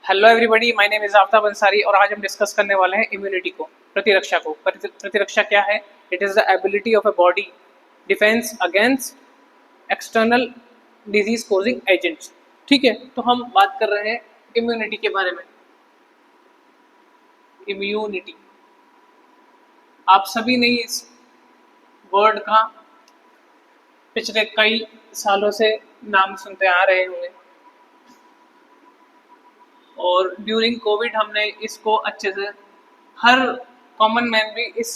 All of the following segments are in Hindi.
Hello everybody, my name is Aftab Ansari और आज हम डिस्कस करने वाले हैं इम्यूनिटी को, प्रतिरक्षा को। प्रतिरक्षा क्या है? It is the ability of a body defence against external disease causing agents. ठीक है, तो हम बात कर रहे हैं इम्यूनिटी के बारे में। इम्यूनिटी, आप सभी ने इस वर्ड का पिछले कई सालों से नाम सुनते आ रहे होंगे और ड्यूरिंग कोविड हमने इसको अच्छे से, हर कॉमन मैन भी इस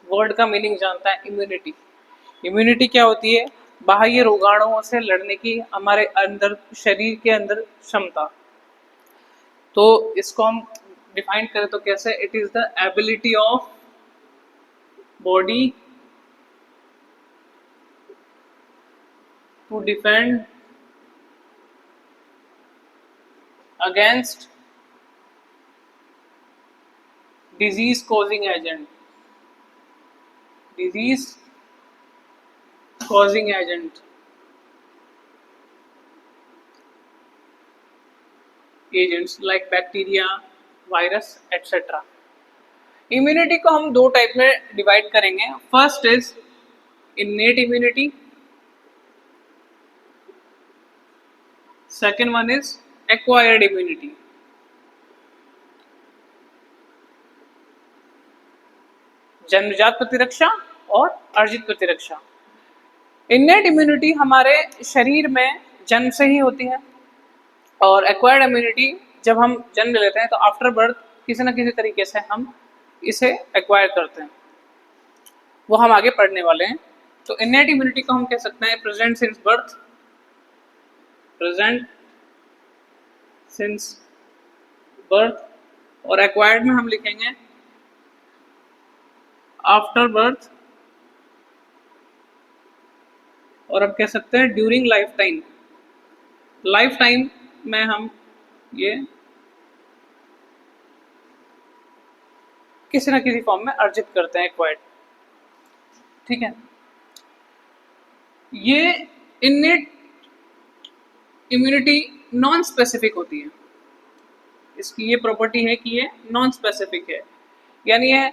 वर्ड का मीनिंग जानता है। इम्यूनिटी, इम्यूनिटी क्या होती है? बाह्य रोगाणुओं से लड़ने की हमारे अंदर, शरीर के अंदर क्षमता। तो इसको हम डिफाइन करें तो कैसे? It is the ability of body to defend against disease causing agent, disease causing agent, agents like bacteria, virus etc. Immunity को हम दो टाइप में डिवाइड करेंगे। First is innate immunity, second one is acquired immunity. जन्मजात प्रतिरक्षा और अर्जित प्रतिरक्षा। इन्नेट इम्यूनिटी हमारे शरीर में जन्म से ही होती है और एक्वायर्ड इम्यूनिटी जब हम जन्म लेते हैं तो आफ्टर बर्थ किसी न किसी तरीके से हम इसे एक्वायर करते हैं, वो हम आगे पढ़ने वाले हैं। तो इन्नेट इम्यूनिटी को हम कह सकते हैं present since birth, present since birth, और एक्वायर्ड में हम लिखेंगे आफ्टर बर्थ, और अब कह सकते हैं during life time. Life time में हम ये किसी न किसी फॉर्म में अर्जित करते हैं, एक्वायर्ड। ठीक है, ये इन्नेट इम्यूनिटी नॉन स्पेसिफिक होती है। इसकी ये प्रॉपर्टी है कि ये नॉन स्पेसिफिक है, यानी ये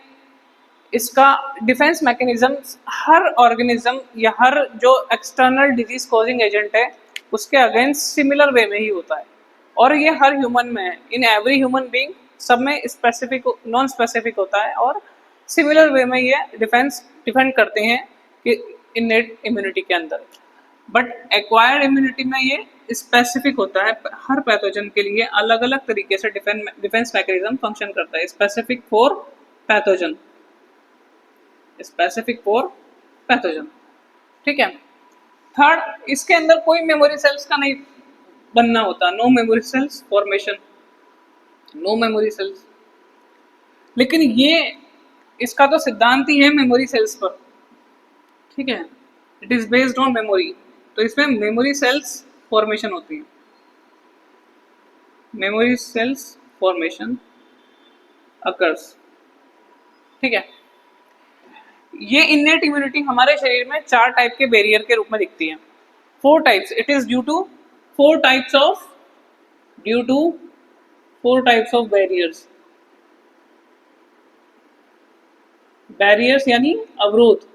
इसका डिफेंस मैकेनिज्म हर ऑर्गेनिज्म या हर जो एक्सटर्नल डिजीज कॉजिंग एजेंट है उसके अगेंस्ट सिमिलर वे में ही होता है, और ये हर ह्यूमन में है। इन एवरी ह्यूमन बीइंग सब में स्पेसिफिक नॉन स्पेसिफिक होता है और सिमिलर वे में ये डिफेंड करते हैं कि इन्नेट इम्यूनिटी के अंदर। बट एक्वायर्ड इम्यूनिटी में ये स्पेसिफिक होता है, हर पैथोजन के लिए अलग अलग तरीके से डिफेंस मैकेनिज्म फंक्शन करता है, specific for pathogen, specific for pathogen. ठीक है, थर्ड, इसके अंदर कोई मेमोरी सेल्स का नहीं बनना होता, no memory cells formation, no memory cells. लेकिन ये इसका तो सिद्धांत ही है मेमोरी सेल्स पर। ठीक है, it is based on memory, तो इसमें मेमोरी सेल्स फॉर्मेशन होती है, मेमोरी सेल्स फॉर्मेशन अकर्स। ठीक है, ये इन्नेट इम्यूनिटी हमारे शरीर में चार टाइप के बैरियर के रूप में दिखती है। Four types, it is due to four types of barriers. Barriers यानी अवरोध,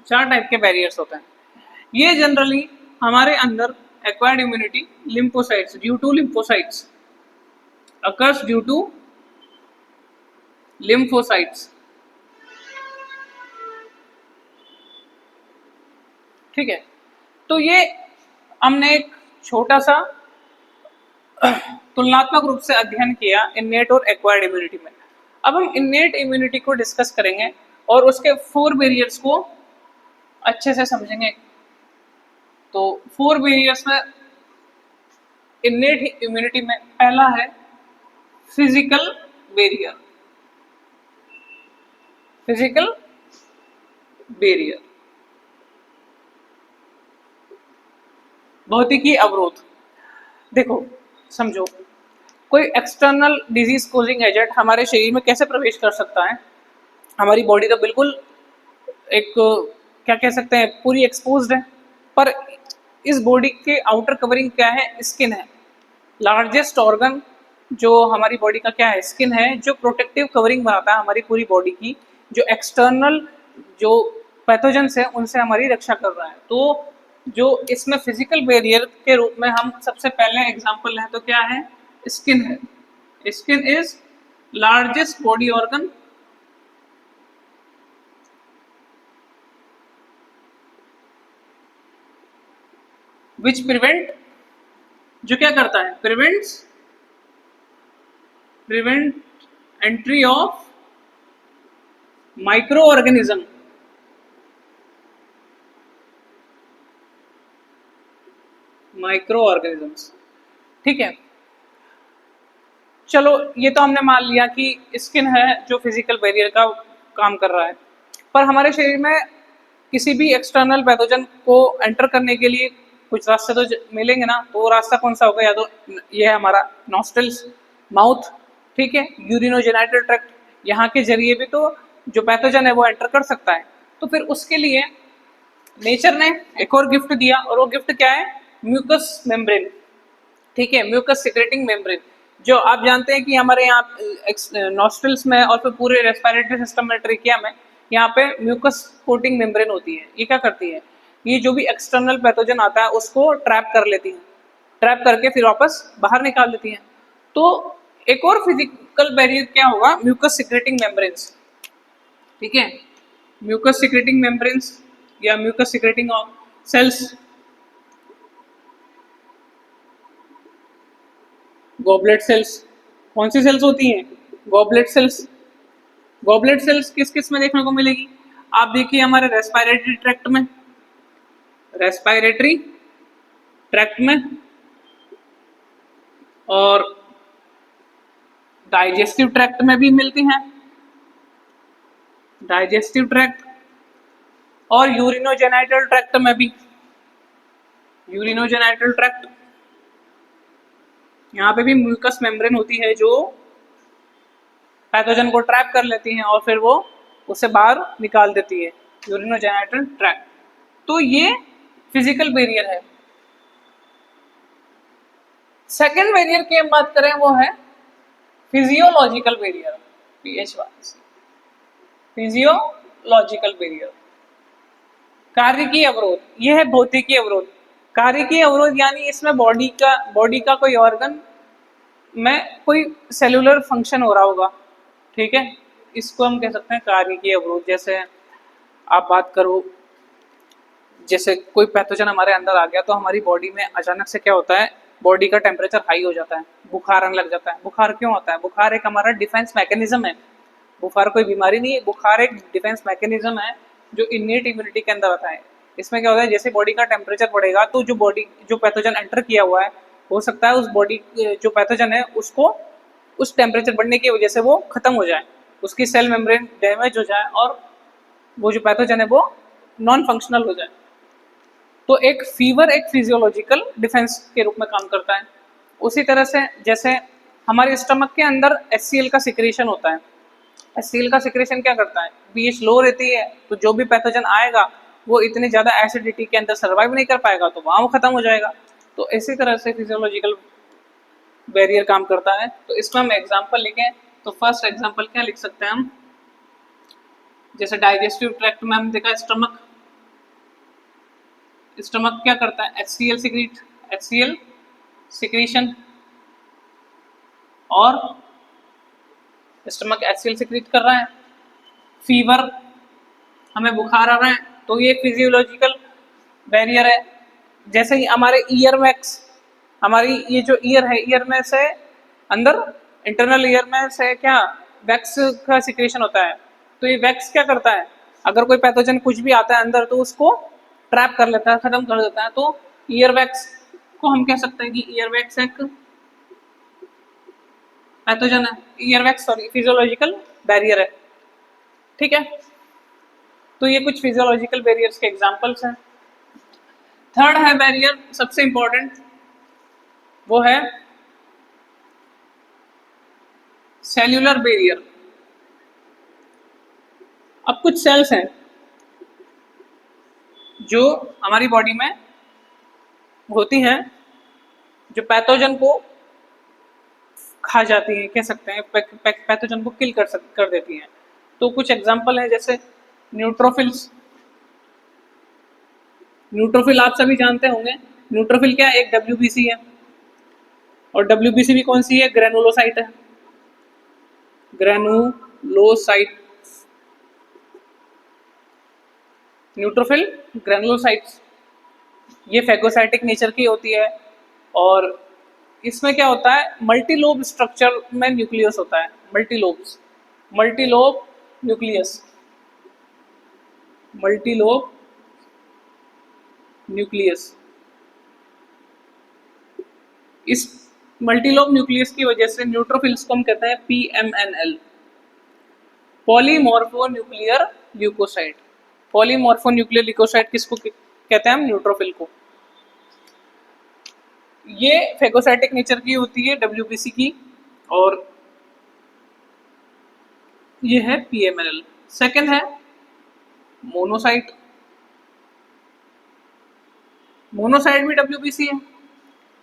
चार टाइप के बैरियर्स होते हैं। ये जनरली हमारे अंदर acquired immunity lymphocytes, due to lymphocytes occurs, due to lymphocytes. ठीक है, तो ये हमने एक छोटा सा तुलनात्मक रूप से अध्ययन किया इन्नेट और एक्वायर्ड इम्यूनिटी में। अब हम इन्नेट इम्यूनिटी को डिस्कस करेंगे और उसके फोर बैरियर्स को अच्छे से समझेंगे। तो फोर बैरियर्स में इन्नेट इम्यूनिटी में पहला है फिजिकल बैरियर। फिजिकल बैरियर, भौतिकी अवरोध। देखो, समझो, कोई एक्सटर्नल डिजीज कोजिंग एजेंट हमारे शरीर में कैसे प्रवेश कर सकता है? हमारी बॉडी तो बिल्कुल एक, क्या कह सकते हैं, पूरी एक्सपोज्ड है, पर इस बॉडी के आउटर कवरिंग क्या है, स्किन है। लार्जेस्ट ऑर्गन जो हमारी बॉडी का क्या है, स्किन है, जो प्रोटेक्टिव कवरिंग बनाता है हमारी पूरी बॉडी की, जो एक्सटर्नल जो पैथोजेंस है उनसे हमारी रक्षा कर रहा है। तो जो इसमें फिजिकल बैरियर के रूप में हम सबसे पहले एग्जांपल है तो क्या है, स्किन है। Skin is largest body organ which prevent, जो क्या करता है, prevent entry of micro organism, ठीक है। चलो ये तो हमने मान लिया कि स्किन है जो फिजिकल बैरियर का काम कर रहा है, पर हमारे शरीर में किसी भी एक्सटर्नल पैथोजन को एंटर करने के लिए कुछ रास्ते तो मिलेंगे ना, तो वो रास्ता कौन सा होगा, या तो ये है हमारा नॉस्ट्रल्स, माउथ, ठीक है, यूरिनोजेनाइटल ट्रैक्ट, यहाँ के जरिए भी तो जो पैथोजन है वो एंटर कर सकता है। तो फिर उसके लिए नेचर ने एक और गिफ्ट दिया, और वो गिफ्ट क्या है, म्यूकस मेम्ब्रेन, ठीक है, म्यूकस सिक्रेटिंग मेम्ब्रेन। जो आप जानते हैं कि हमारे यहाँ नॉस्ट्रल्स में और फिर पूरे रेस्पिरेटरी सिस्टम में, ट्रिकिया में, यहाँ पे म्यूकस कोटिंग मेम्ब्रेन होती है। ये क्या करती है, ये जो भी एक्सटर्नल पैथोजन आता है उसको ट्रैप कर लेती है, ट्रैप करके फिर वापस बाहर निकाल देती है। तो एक और फिजिकल बैरियर क्या होगा, म्यूकस सिक्रेटिंग मेम्ब्रेन्स, ठीक है, म्यूकस सिक्रेटिंग मेम्ब्रेन्स या mucus secreting cells. Goblet cells, कौन सी सेल्स होती हैं, गॉबलेट सेल्स। गॉबलेट सेल्स किस किस में देखने को मिलेगी, आप देखिए हमारे रेस्पिरेटरी ट्रैक्ट में, रेस्पिरेटरी ट्रैक्ट में, और डाइजेस्टिव ट्रैक्ट में भी मिलती हैं, डाइजेस्टिव ट्रैक्ट, और यूरिनोजेनाइटल ट्रैक्ट में भी, यूरिनोजेनाइटल ट्रैक्ट, यहाँ पे भी म्यूकस मेम्ब्रेन होती है जो पैथोजन को ट्रैप कर लेती है और फिर वो उसे बाहर निकाल देती है, यूरिनोजेनाइटल ट्रैक्ट। तो ये फिजिकल बैरियर है। सेकेंड बैरियर की हम बात करें वो है फिजियोलॉजिकल बैरियर, फिजियोलॉजिकल बैरियर, कार्यकीय अवरोध। यह है भौतिकी अवरोध। कार्यकीय अवरोध यानी इसमें बॉडी का कोई ऑर्गन में कोई सेलुलर फंक्शन हो रहा होगा, ठीक है, इसको हम कह सकते हैं कार्यकीय अवरोध। जैसे आप बात करो, जैसे कोई पैथोजन हमारे अंदर आ गया तो हमारी बॉडी में अचानक से क्या होता है, बॉडी का टेम्परेचर हाई हो जाता है, बुखार आने लग जाता है। बुखार क्यों होता है, बुखार एक हमारा डिफेंस मैकेनिज्म है। बुखार कोई बीमारी नहीं है, बुखार एक डिफेंस मैकेनिज्म है जो इन्नेट इम्यूनिटी के अंदर आता है। इसमें क्या होता है, जैसे बॉडी का टेम्परेचर बढ़ेगा तो जो पैथोजन एंटर किया हुआ है, हो सकता है उस बॉडी जो पैथोजन है उसको उस टेम्परेचर बढ़ने की वजह से वो खत्म हो जाए, उसकी सेल मेम्ब्रेन डैमेज हो जाए और वो जो पैथोजन है वो नॉन फंक्शनल हो जाए। तो एक फीवर एक फिजियोलॉजिकल डिफेंस के रूप में काम करता है। उसी तरह से जैसे हमारे स्टमक के अंदर HCl का सिक्रेशन होता है। HCl का सिक्रेशन क्या करता है, pH लो रहती है तो जो भी पैथोजन आएगा वो इतनी ज़्यादा एसिडिटी के अंदर सर्वाइव नहीं कर पाएगा, तो वहाँ वो खत्म हो जाएगा। तो इसी तरह से फिजियोलॉजिकल बैरियर काम करता है। तो इसमें हम एग्जाम्पल लिखें तो फर्स्ट एग्जाम्पल क्या लिख सकते हैं हम, जैसे डाइजेस्टिव ट्रैक्ट में हम देखा स्टमक, स्टमक क्या करता है, HCl सिक्रीशन, और स्टमक HCl सिक्रीट कर रहा है। फीवर, हमें बुखार आ रहा है तो ये फिजियोलॉजिकल बैरियर है। जैसे ही हमारे ईयर वैक्स, हमारी ये जो ईयर है, ईयर में से अंदर इंटरनल ईयर में से क्या वैक्स का सिक्रेशन होता है। तो ये वैक्स क्या करता है, अगर कोई पैथोजन कुछ भी आता है अंदर तो उसको ट्रैप कर लेता है, खत्म कर देता है। तो ईयर वैक्स को हम कह सकते हैं कि ईयर वैक्स एक पैथोजन है, ईयर वैक्स फिजियोलॉजिकल बैरियर है, ठीक है। तो ये कुछ फिजियोलॉजिकल बैरियर्स के एग्जांपल्स हैं। थर्ड है बैरियर, सबसे इंपॉर्टेंट, वो है सेल्यूलर बैरियर। अब कुछ सेल्स हैं जो हमारी बॉडी में होती हैं जो पैथोजन को खा जाती हैं, कह सकते हैं पैथोजन को किल कर देती हैं। तो कुछ एग्जांपल है जैसे न्यूट्रोफिल्स। न्यूट्रोफिल आप सभी जानते होंगे। न्यूट्रोफिल क्या है? एक डब्ल्यूबीसी है। और डब्ल्यूबीसी भी कौन सी है? ग्रेनुलोसाइट है। ग्रेनुलोसाइट, न्यूट्रोफिल ग्रेनुलोसाइट्स, ये फेगोसाइटिक नेचर की होती है। और इसमें क्या होता है? मल्टीलोब स्ट्रक्चर में न्यूक्लियस होता है। Multilobe nucleus, multilobe nucleus. इस मल्टीलोब न्यूक्लियस की वजह से न्यूट्रोफिल्स को हम कहते हैं PMNL, polymorphonuclear leukocyte. Polymorphonuclear leukocyte किसको कहते हैं? हम न्यूट्रोफिल को। ये फेगोसाइटिक नेचर की होती है डब्ल्यूबीसी की, और ये है पीएमएनएल। सेकंड है मोनोसाइट। मोनोसाइट भी डब्ल्यूबीसी है,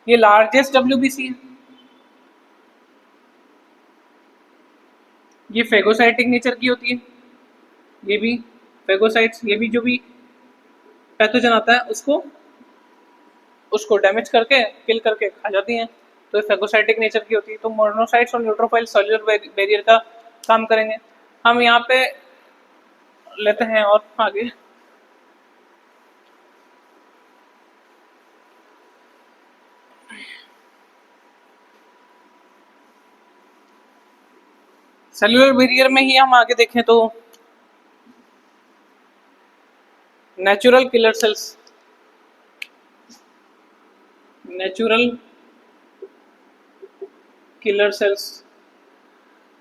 ये लार्जेस्ट डब्ल्यूबीसी है। ये फेगोसाइटिक नेचर की होती है, ये भी फेगोसाइट्स, ये भी जो भी पैथोजन आता है उसको डैमेज करके किल करके खा जाती हैं। तो ये फेगोसाइटिक नेचर की होती है। तो मोनोसाइट्स और न्यूट्रोफिल सेल्युलर बैरियर का काम करेंगे। हम यहाँ पे लेते हैं और आगे सेल्युलर बैरियर में ही हम आगे देखें तो natural killer cells, natural killer cells.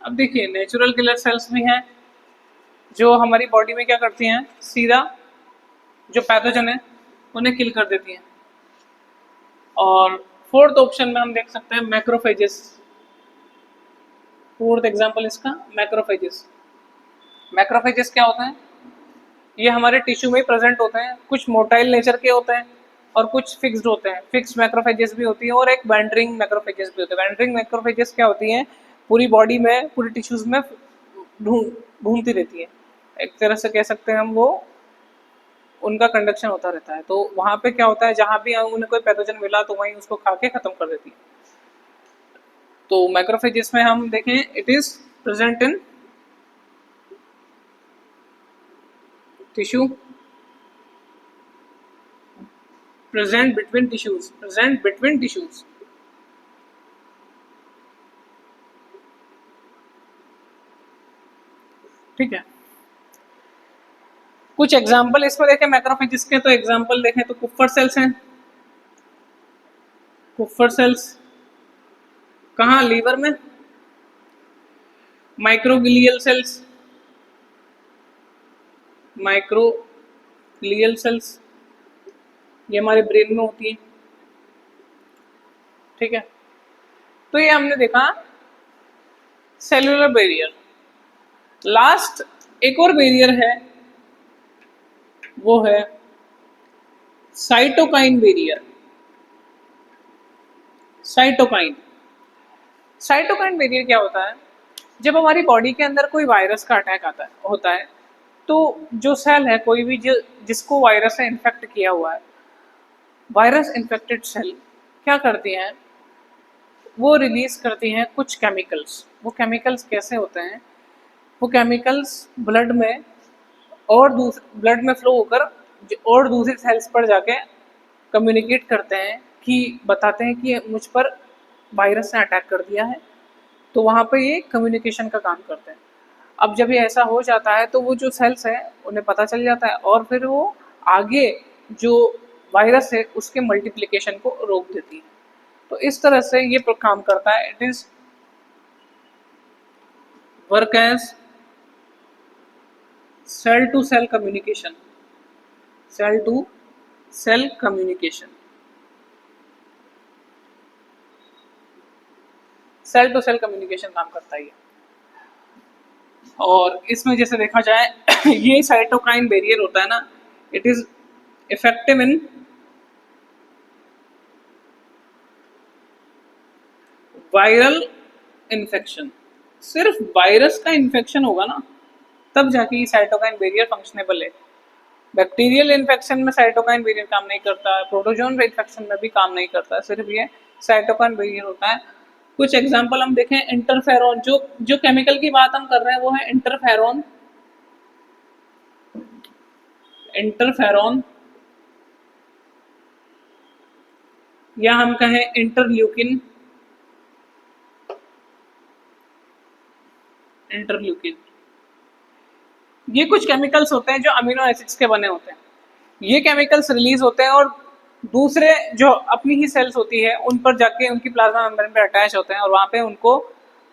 अब देखिए नेचुरल किलर सेल्स भी हैं जो हमारी बॉडी में क्या करती हैं? सीधा जो पैथोजन है उन्हें किल कर देती हैं। और फोर्थ ऑप्शन में हम देख सकते हैं मैक्रोफेजेस। फोर्थ एग्जांपल इसका मैक्रोफेजेस। मैक्रोफेजेस क्या होता है? ये हमारे टिश्यू में प्रेजेंट होते हैं। कुछ मोटाइल नेचर के होते हैं और कुछ फिक्स्ड होते हैं। फिक्स्ड मैक्रोफेजेस भी होती है और एक बैंडरिंग मैक्रोफेजेस भी होते हैं। बैंडरिंग मैक्रोफेजेस क्या होती हैं? पूरी बॉडी में, पूरी टिश्यूज में घूमती रहती है। एक तरह से कह सकते हैं हम, वो उनका कंडक्शन होता रहता है। तो वहां पे क्या होता है? जहां भी उन्हें कोई पैथोजन मिला तो वहीं उसको खा के खत्म कर देती है। तो मैक्रोफेजेस में हम देखें, it is present in tissue, present between tissues. ठीक है। कुछ एग्जाम्पल इसमें देखें मैक्रोफेजेस के, तो एग्जाम्पल देखें तो कुफर सेल्स हैं। कुफर सेल्स कहाँ? लीवर में। माइक्रोग्लियल सेल्स, माइक्रोग्लियल सेल्स ये हमारे ब्रेन में होती है। ठीक है। तो ये हमने देखा सेलुलर बैरियर। लास्ट एक और बैरियर है, वो है साइटोकाइन बैरियर। साइटोकाइन बैरियर क्या होता है? जब हमारी बॉडी के अंदर कोई वायरस का अटैक होता है तो जो सेल है, कोई भी जिसको वायरस से इन्फेक्ट किया हुआ है, वायरस इन्फेक्टेड सेल क्या करती हैं? वो रिलीज करती हैं कुछ केमिकल्स। वो केमिकल्स कैसे होते हैं? वो केमिकल्स ब्लड में ब्लड में फ्लो होकर और दूसरी सेल्स पर जाके कम्युनिकेट करते हैं, कि बताते हैं कि मुझ पर वायरस ने अटैक कर दिया है। तो वहाँ पे ये कम्युनिकेशन का काम करते हैं। अब जब ये ऐसा हो जाता है तो वो जो सेल्स हैं उन्हें पता चल जाता है और फिर वो आगे जो वायरस है उसके मल्टीप्लिकेशन को रोक देती है। तो इस तरह से ये काम करता है। It is work as cell to cell communication, cell to cell communication, cell to cell communication काम करता है। और इसमें जैसे देखा जाए ये साइटोकाइन बैरियर होता है ना, it is effective in viral infection, सिर्फ वायरस का इन्फेक्शन होगा ना तब जाके ये साइटोकाइन बैरियर फंक्शनेबल है। बैक्टीरियल इन्फेक्शन में साइटोकाइन बैरियर काम नहीं करता है, प्रोटोजोन इन्फेक्शन में भी काम नहीं करता है, सिर्फ ये साइटोकाइन बैरियर होता है। कुछ एग्जांपल हम देखें, इंटरफेरॉन, जो जो केमिकल की बात हम कर रहे हैं वो है इंटरफेरॉन। इंटरफेरॉन या हम कहें इंटरल्यूकिन। इंटरल्यूकिन ये कुछ केमिकल्स होते हैं जो अमीनो एसिड्स के बने होते हैं। ये केमिकल्स रिलीज होते हैं और दूसरे जो अपनी ही सेल्स होती है उन पर जाके उनकी प्लाज्मा मेम्ब्रेन पे अटैच होते हैं और वहाँ पे उनको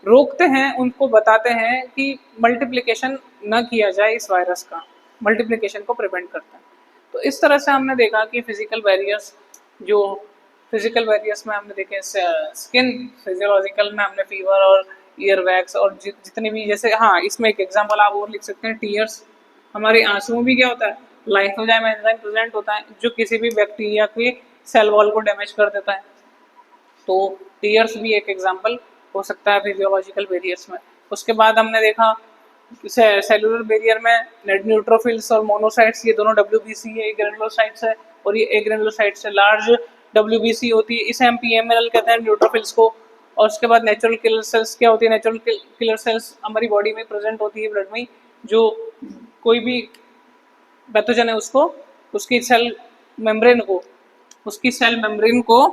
रोकते हैं, उनको बताते हैं कि मल्टीप्लिकेशन न किया जाए इस वायरस का, मल्टीप्लिकेशन को प्रिवेंट करता है। तो इस तरह से हमने देखा कि फिजिकल बैरियर्स, जो फिजिकल बैरियर्स में हमने देखे स्किन फिजियोलॉजिकल में हमने फीवर और ईयर वैक्स और जितने भी, जैसे हाँ इसमें एक एग्जांपल आप और लिख सकते हैं, टीयर्स। हमारे आंसुओं में भी क्या होता है, लाइसोजाइम एंजाइम प्रेजेंट होता है जो किसी भी बैक्टीरिया के सेल वॉल को डैमेज कर देता है। तो टीयर्स भी एक एग्जांपल हो सकता है फिजियोलॉजिकल बैरियर्स में। उसके बाद हमने देखा सेलुलर बैरियर में न्यूट्रोफिल्स और मोनोसाइट्स, ये दोनों WBC है, ग्रेनुलोसाइट्स है, और ये ग्रेनुलोसाइट्स है, लार्ज WBC होती है, इसे हम PMNL कहते हैं न्यूट्रोफिल्स को। और उसके बाद नेचुरल किलर सेल्स क्या होती है, नेचुरल किलर सेल्स हमारी बॉडी में प्रेजेंट होती है ब्लड में, जो कोई भी पैथोजन है उसको उसकी सेल मेम्ब्रेन को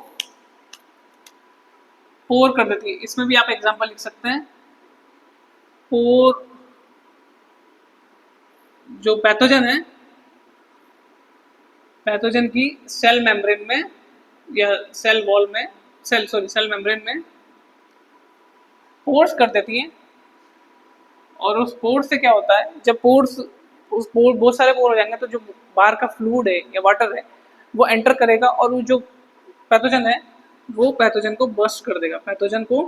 पोर कर देती है। इसमें भी आप एग्जांपल लिख सकते हैं, पोर जो पैथोजन है, पैथोजन की सेल मेम्ब्रेन में या सेल वॉल में, सेल मेम्ब्रेन में पोर्स कर देती है। और उस पोर्स से क्या होता है, जब बहुत सारे पोर हो जाएंगे तो जो बाहर का फ्लूइड है या वाटर है वो एंटर करेगा और वो जो पैथोजन है वो पैथोजन को बर्स्ट कर देगा, पैथोजन को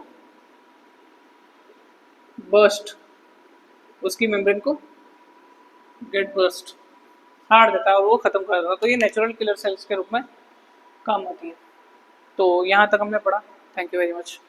बर्स्ट, उसकी मेम्ब्रेन को गेट बर्स्ट, फाड़ देता है और वो खत्म कर देता है। तो ये नेचुरल किलर सेल्स के रूप में काम आती है। तो यहाँ तक हमने पढ़ा। Thank you very much.